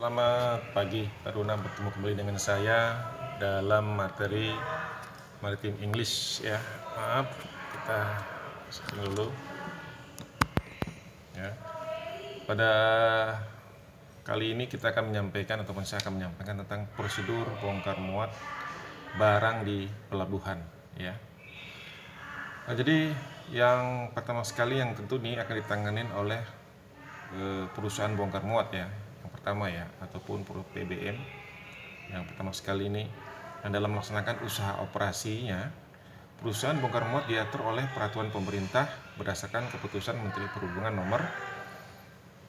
Selamat pagi, Taruna, bertemu kembali dengan saya dalam materi Maritim English ya. Maaf, kita setting dulu ya. Pada kali ini kita akan menyampaikan ataupun saya akan menyampaikan tentang prosedur bongkar muat barang di pelabuhan ya. Nah, jadi yang pertama sekali yang tentu ini akan ditanganin oleh perusahaan bongkar muat ya. Yang pertama ya, ataupun PBM. Yang pertama sekali ini, dan dalam melaksanakan usaha operasinya, perusahaan bongkar muat diatur oleh peraturan pemerintah berdasarkan keputusan Menteri Perhubungan nomor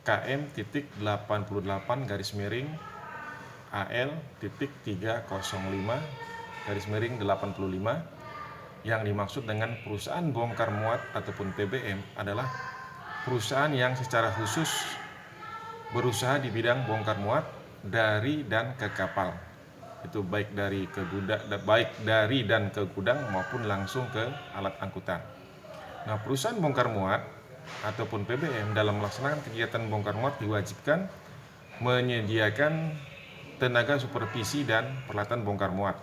KM.88 garis miring AL.305 yang dimaksud dengan perusahaan bongkar muat ataupun PBM adalah perusahaan yang secara khusus berusaha di bidang bongkar muat dari dan ke kapal. Itu baik dari dan ke gudang maupun langsung ke alat angkutan. Nah, perusahaan bongkar muat ataupun PBM dalam melaksanakan kegiatan bongkar muat diwajibkan menyediakan tenaga supervisi dan peralatan bongkar muat.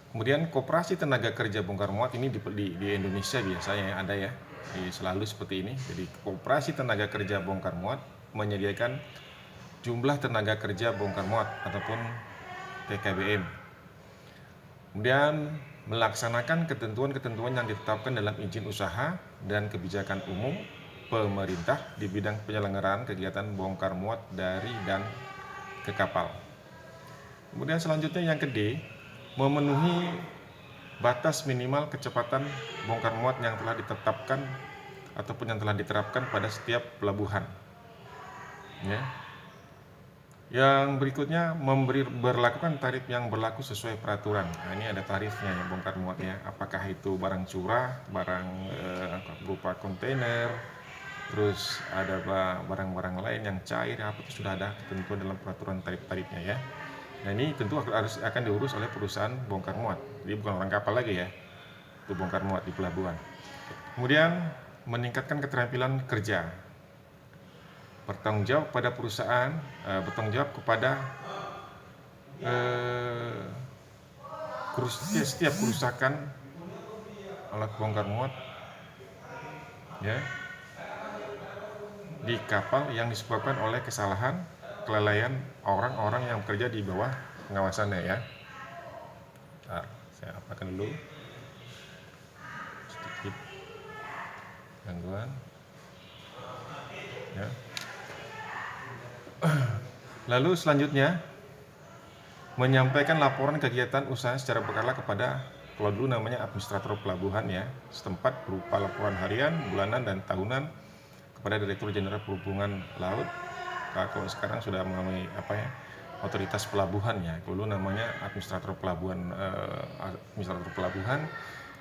Kemudian koperasi tenaga kerja bongkar muat ini di Indonesia biasanya ada ya, selalu seperti ini. Jadi koperasi tenaga kerja bongkar muat menyediakan jumlah tenaga kerja bongkar muat ataupun TKBM. Kemudian melaksanakan ketentuan-ketentuan yang ditetapkan dalam izin usaha dan kebijakan umum pemerintah di bidang penyelenggaraan kegiatan bongkar muat dari dan ke kapal. Kemudian selanjutnya yang kedua, memenuhi batas minimal kecepatan bongkar muat yang telah ditetapkan ataupun yang telah diterapkan pada setiap pelabuhan. Ya. Yang berikutnya berlakukan tarif yang berlaku sesuai peraturan. Nah, ini ada tarifnya ya bongkar muat ya. Apakah itu barang curah, barang berupa kontainer, terus ada barang-barang lain yang cair, apa itu sudah ada ketentuan dalam peraturan tarif-tarifnya ya. Nah, ini tentu akan diurus oleh perusahaan bongkar muat. Jadi bukan orang kapal lagi ya, itu bongkar muat di pelabuhan. Kemudian meningkatkan keterampilan kerja. Bertanggung jawab pada perusahaan, bertanggung jawab kepada setiap kerusakan alat bongkar muat ya di kapal yang disebabkan oleh kesalahan kelalaian orang-orang yang bekerja di bawah pengawasannya ya. Bentar, saya apakan dulu sedikit gangguan ya. Lalu selanjutnya menyampaikan laporan kegiatan usaha secara berkala kepada, kalau dulu namanya administrator pelabuhan ya, setempat berupa laporan harian, bulanan, dan tahunan kepada Direktur Jenderal Perhubungan Laut. Kalau sekarang sudah melalui otoritas pelabuhan ya, dulu namanya administrator pelabuhan,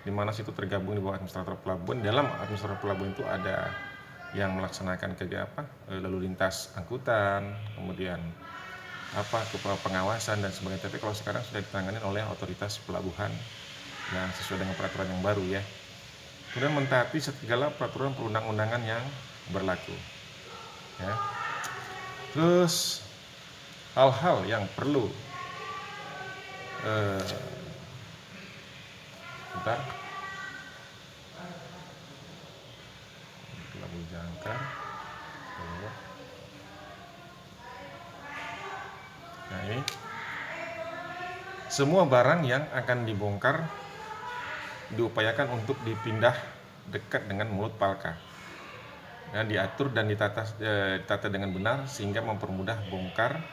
di mana situ tergabung di bawah administrator pelabuhan. Dalam administrator pelabuhan itu ada yang melaksanakan kegiatan lalu lintas angkutan, kemudian pengawasan dan sebagainya. Tapi kalau sekarang sudah ditangani oleh otoritas pelabuhan yang sesuai dengan peraturan yang baru ya. Kemudian mentaati segala peraturan perundang-undangan yang berlaku ya. Terus hal-hal yang perlu lagu jangkar. Nah, ini semua barang yang akan dibongkar diupayakan untuk dipindah dekat dengan mulut palka. Dan diatur dan ditata dengan benar sehingga mempermudah bongkar.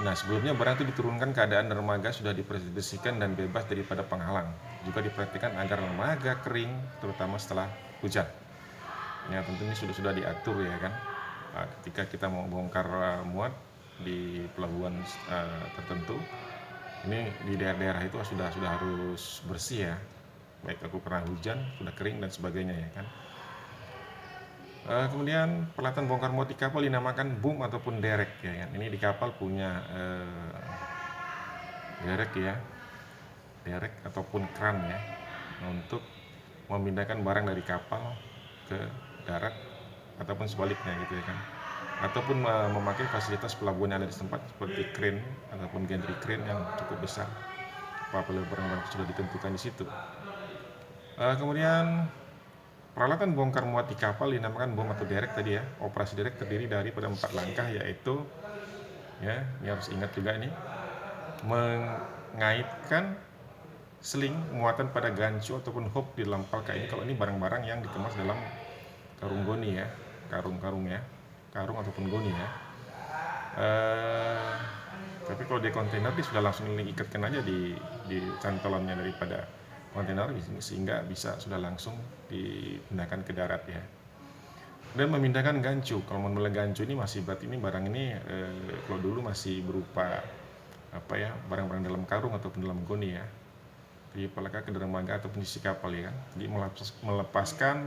Nah, sebelumnya barang itu diturunkan keadaan dermaga sudah dibersihkan dan bebas daripada penghalang. Juga diperhatikan agar dermaga kering terutama setelah hujan. Ya, tentu ini sudah diatur ya kan. Nah, ketika kita mau bongkar muat di pelabuhan tertentu, ini di daerah-daerah itu sudah harus bersih ya, baik aku pernah hujan, sudah kering dan sebagainya ya kan. Kemudian peralatan bongkar muat di kapal dinamakan boom ataupun derek ya kan. Ini di kapal punya derek ataupun kran ya, untuk memindahkan barang dari kapal ke darat ataupun sebaliknya gitu ya kan. ataupun memakai fasilitas pelabuhan yang ada di tempat seperti crane ataupun gantry crane yang cukup besar apabila barang-barang sudah ditentukan di situ. Kemudian peralatan bongkar muat di kapal dinamakan bom atau derek tadi ya. Operasi derek terdiri daripada 4 langkah, yaitu ya, ini harus ingat juga ini, mengaitkan seling muatan pada gancu ataupun hook di dalam palka ini. Kalau ini barang-barang yang dikemas dalam karung goni ya, karung ataupun goni ya. Tapi kalau di kontainer dia sudah langsung ikatkan aja di cantolannya daripada kontainer, sehingga bisa sudah langsung dipindahkan ke darat ya. Dan memindahkan gancu, kalau memindahkan gancu ini masih berarti ini barang ini kalau dulu masih berupa barang-barang dalam karung ataupun dalam goni ya, di palka ke dermaga ataupun isi kapal ya kan. Jadi melepaskan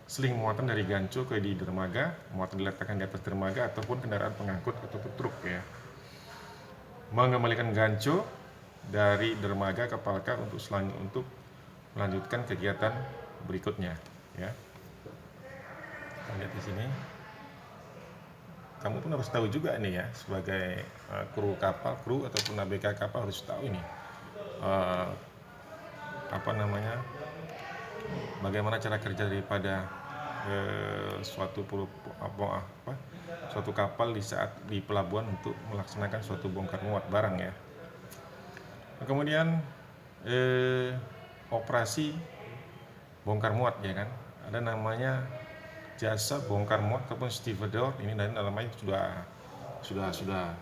seling muatan dari gancu ke di dermaga, muatan diletakkan di atas dermaga ataupun kendaraan pengangkut ataupun truk ya. Mengembalikan gancu dari dermaga ke palka untuk melanjutkan kegiatan berikutnya ya. Kita lihat di sini. Kamu pun harus tahu juga nih ya, sebagai kru ataupun ABK kapal harus tahu ini bagaimana cara kerja daripada suatu kapal di saat di pelabuhan untuk melaksanakan suatu bongkar muat barang ya. Kemudian operasi bongkar muat ya kan, ada namanya jasa bongkar muat ataupun stevedore. Ini namanya sudah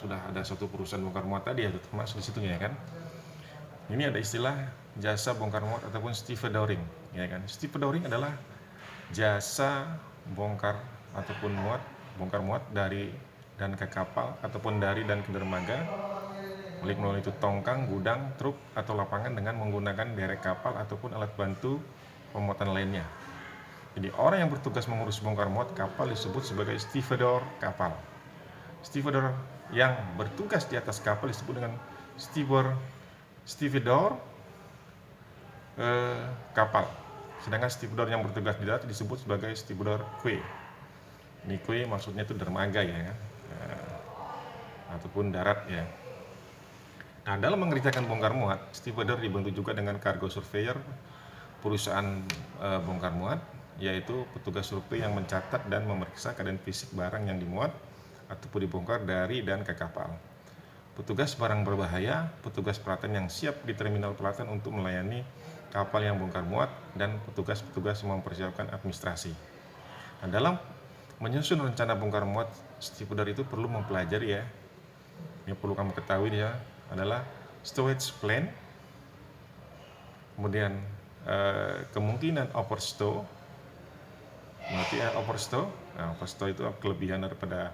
ada suatu perusahaan bongkar muat tadi ya, termasuk di situnya ya kan. Ini ada istilah jasa bongkar muat ataupun stevedoring ya kan. Stevedoring adalah jasa bongkar muat dari dan ke kapal ataupun dari dan ke dermaga melalui itu tongkang, gudang, truk atau lapangan dengan menggunakan derek kapal ataupun alat bantu pemuatan lainnya. Jadi orang yang bertugas mengurus bongkar muat kapal disebut sebagai stevedore kapal. Stevedore yang bertugas di atas kapal disebut dengan stevedore kapal. Sedangkan stevedore yang bertugas di darat disebut sebagai stevedore quay. Ini quay maksudnya itu dermaga ya kan, ataupun darat ya. Nah, dalam mengerjakan bongkar muat, stevedore dibantu juga dengan cargo surveyor perusahaan bongkar muat, yaitu petugas survei yang mencatat dan memeriksa keadaan fisik barang yang dimuat ataupun dibongkar dari dan ke kapal. Petugas barang berbahaya, petugas pelatan yang siap di terminal pelatan untuk melayani kapal yang bongkar muat, dan petugas-petugas mempersiapkan administrasi. Nah, dalam menyusun rencana bongkar muat, stevedore itu perlu mempelajari ya. Yang perlu kamu ketahui dia adalah stowage plan, kemudian kemungkinan overstow. Berarti overstow. Nah, overstow itu kelebihan daripada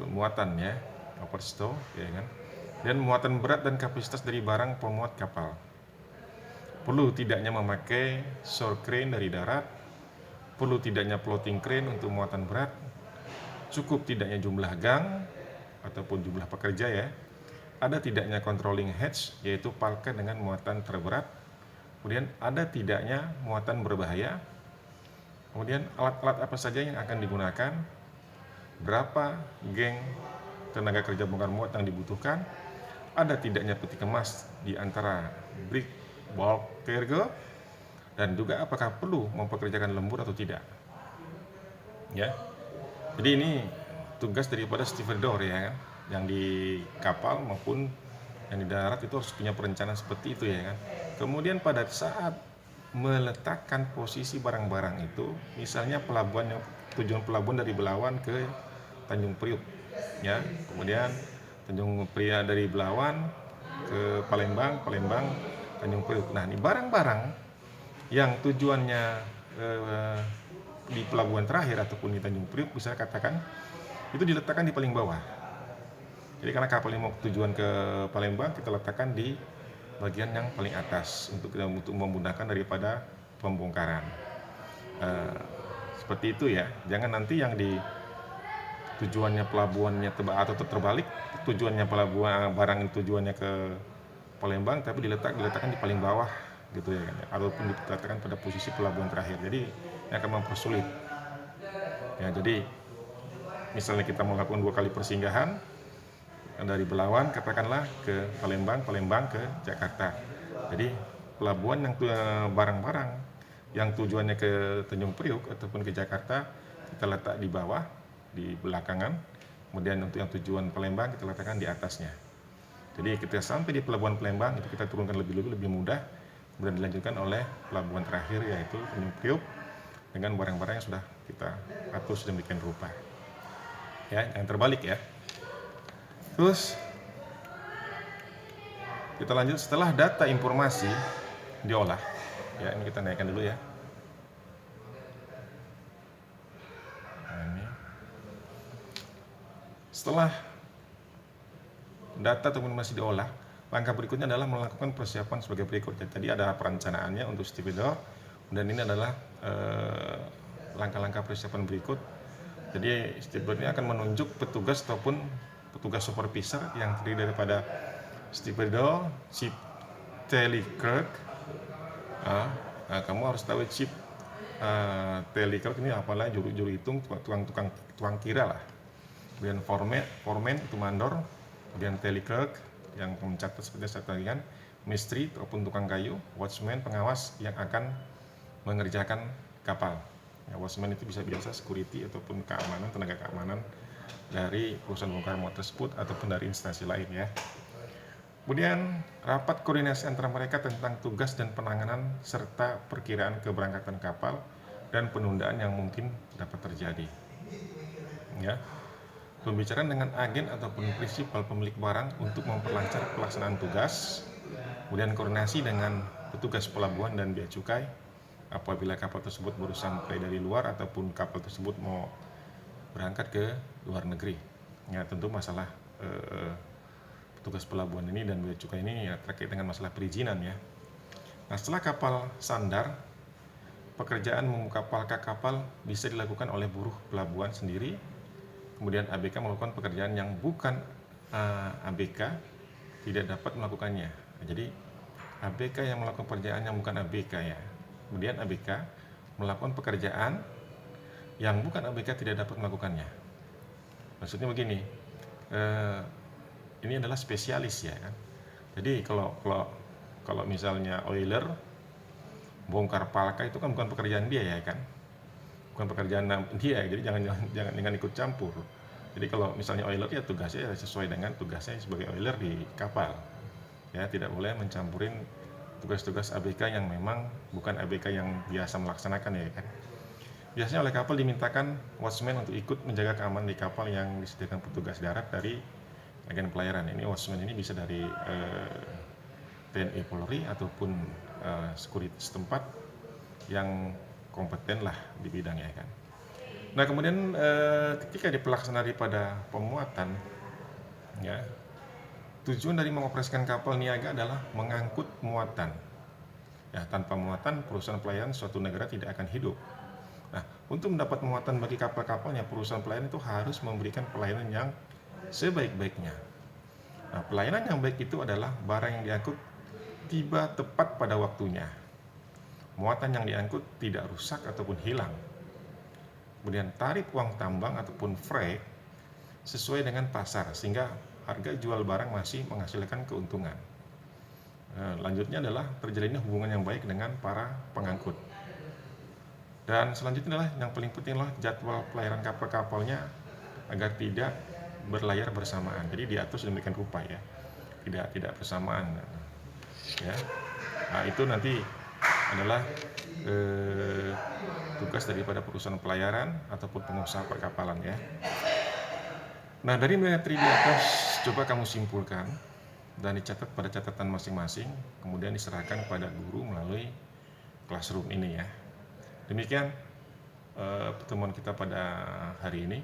muatan ya, overstow ya kan. Dan muatan berat dan kapasitas dari barang pemuat kapal. Perlu tidaknya memakai shore crane dari darat, perlu tidaknya floating crane untuk muatan berat, cukup tidaknya jumlah gang ataupun jumlah pekerja ya, ada tidaknya controlling hatch yaitu palka dengan muatan terberat, kemudian ada tidaknya muatan berbahaya, kemudian alat-alat apa saja yang akan digunakan, berapa geng tenaga kerja bongkar muat yang dibutuhkan, ada tidaknya peti kemas di antara brig, bulk, cargo, dan juga apakah perlu mempekerjakan lembur atau tidak ya. Jadi ini tugas daripada stevedore ya kan, yang di kapal maupun yang di darat itu harus punya perencanaan seperti itu ya kan. Kemudian pada saat meletakkan posisi barang-barang itu, misalnya tujuan pelabuhan dari Belawan ke Tanjung Priuk ya, kemudian Tanjung Priuk dari Belawan ke Palembang, Tanjung Priuk. Nah, ini barang-barang yang tujuannya di pelabuhan terakhir ataupun di Tanjung Priuk, bisa katakan itu diletakkan di paling bawah. Jadi karena kapal ini mau tujuan ke Palembang, kita letakkan di bagian yang paling atas untuk memudahkan daripada pembongkaran. Seperti itu ya. Jangan nanti yang di tujuannya pelabuhannya atau terbalik, tujuannya pelabuhan barang tujuannya ke Palembang tapi diletakkan di paling bawah gitu ya kan, ataupun diletakkan pada posisi pelabuhan terakhir. Jadi ini akan mempersulit ya. Jadi misalnya kita melakukan 2 kali persinggahan dari Belawan katakanlah ke Palembang, Palembang ke Jakarta. Jadi pelabuhan yang barang-barang yang tujuannya ke Tanjung Priuk ataupun ke Jakarta kita letak di bawah, di belakangan. Kemudian untuk yang tujuan Palembang kita letakkan di atasnya. Jadi ketika sampai di pelabuhan Palembang itu kita turunkan lebih mudah. Kemudian dilanjutkan oleh pelabuhan terakhir yaitu Tanjung Priuk dengan barang-barang yang sudah kita atur sedemikian rupa. Ya, jangan terbalik ya. Terus kita lanjut setelah data informasi diolah. Ya, ini kita naikkan dulu ya. Nah, ini. Setelah data ataupun informasi diolah, langkah berikutnya adalah melakukan persiapan sebagai berikut. Tadi ada perencanaannya untuk stevedore, dan ini adalah langkah-langkah persiapan berikut. Jadi stevedore ini akan menunjuk petugas ataupun petugas supervisor yang terdiri daripada stevedore, chief tally clerk. Kamu harus tahu chief tally clerk ini apalah, juru hitung, tukang kira lah. Kemudian foreman itu mandor, kemudian tally clerk yang mencatat seperti saya tadi, mistri ataupun tukang kayu, watchman pengawas yang akan mengerjakan kapal. Ya, watchman itu bisa biasa security ataupun keamanan, tenaga keamanan dari perusahaan bongkar muat tersebut ataupun dari instansi lain ya. Kemudian rapat koordinasi antara mereka tentang tugas dan penanganan serta perkiraan keberangkatan kapal dan penundaan yang mungkin dapat terjadi. Ya. Pembicaraan dengan agen ataupun prinsipal pemilik barang untuk memperlancar pelaksanaan tugas. Kemudian koordinasi dengan petugas pelabuhan dan bea cukai apabila kapal tersebut baru sampai dari luar ataupun kapal tersebut mau berangkat ke luar negeri. Ya, tentu masalah petugas pelabuhan ini dan bea cukai ini ya terkait dengan masalah perizinan ya. Nah, setelah kapal sandar, pekerjaan membuka palka kapal bisa dilakukan oleh buruh pelabuhan sendiri. Kemudian ABK melakukan pekerjaan yang bukan ABK tidak dapat melakukannya. Nah, jadi ABK yang melakukan pekerjaan yang bukan ABK ya. Kemudian ABK melakukan pekerjaan yang bukan ABK tidak dapat melakukannya. Maksudnya begini, ini adalah spesialis ya kan. Jadi kalau misalnya oiler bongkar palka itu kan bukan pekerjaan dia ya kan, bukan pekerjaan dia, jadi jangan ikut campur. Jadi kalau misalnya oiler ya tugasnya sesuai dengan tugasnya sebagai oiler di kapal ya, tidak boleh mencampurin tugas-tugas ABK yang memang bukan ABK yang biasa melaksanakan ya kan. Biasanya oleh kapal dimintakan watchman untuk ikut menjaga keamanan di kapal yang disediakan petugas darat dari agen pelayaran. Ini watchman ini bisa dari TNI Polri ataupun security setempat yang kompeten lah di bidangnya kan. Nah, kemudian ketika dipelaksanaan daripada pemuatan ya, tujuan dari mengoperasikan kapal niaga adalah mengangkut muatan. Ya, tanpa muatan perusahaan pelayaran suatu negara tidak akan hidup. Nah, untuk mendapat muatan bagi kapal-kapalnya, perusahaan pelayaran itu harus memberikan pelayanan yang sebaik-baiknya. Nah, pelayanan yang baik itu adalah barang yang diangkut tiba tepat pada waktunya. Muatan yang diangkut tidak rusak ataupun hilang. Kemudian tarif uang tambang ataupun freight sesuai dengan pasar sehingga harga jual barang masih menghasilkan keuntungan. Lanjutnya adalah terjalinnya hubungan yang baik dengan para pengangkut. Dan selanjutnya adalah yang paling penting adalah jadwal pelayaran kapal-kapalnya agar tidak berlayar bersamaan. Jadi diatur sedemikian rupa ya, tidak bersamaan. Ya, nah, itu nanti adalah tugas daripada perusahaan pelayaran ataupun pengusaha perkapalan ya. Nah, dari materi di atas coba kamu simpulkan dan dicatat pada catatan masing-masing, kemudian diserahkan kepada guru melalui classroom ini ya. Demikian pertemuan kita pada hari ini.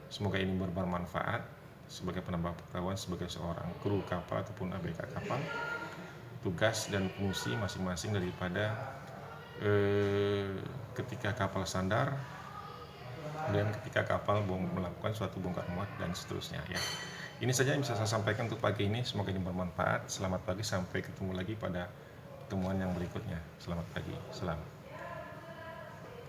Semoga ini bermanfaat sebagai penambah pengetahuan sebagai seorang kru kapal ataupun ABK kapal. Tugas dan fungsi masing-masing daripada ketika kapal sandar dan ketika kapal melakukan suatu bongkar muat dan seterusnya ya. Ini saja yang bisa saya sampaikan untuk pagi ini. Semoga ini bermanfaat. Selamat pagi, sampai ketemu lagi pada pertemuan yang berikutnya. Selamat pagi, salam.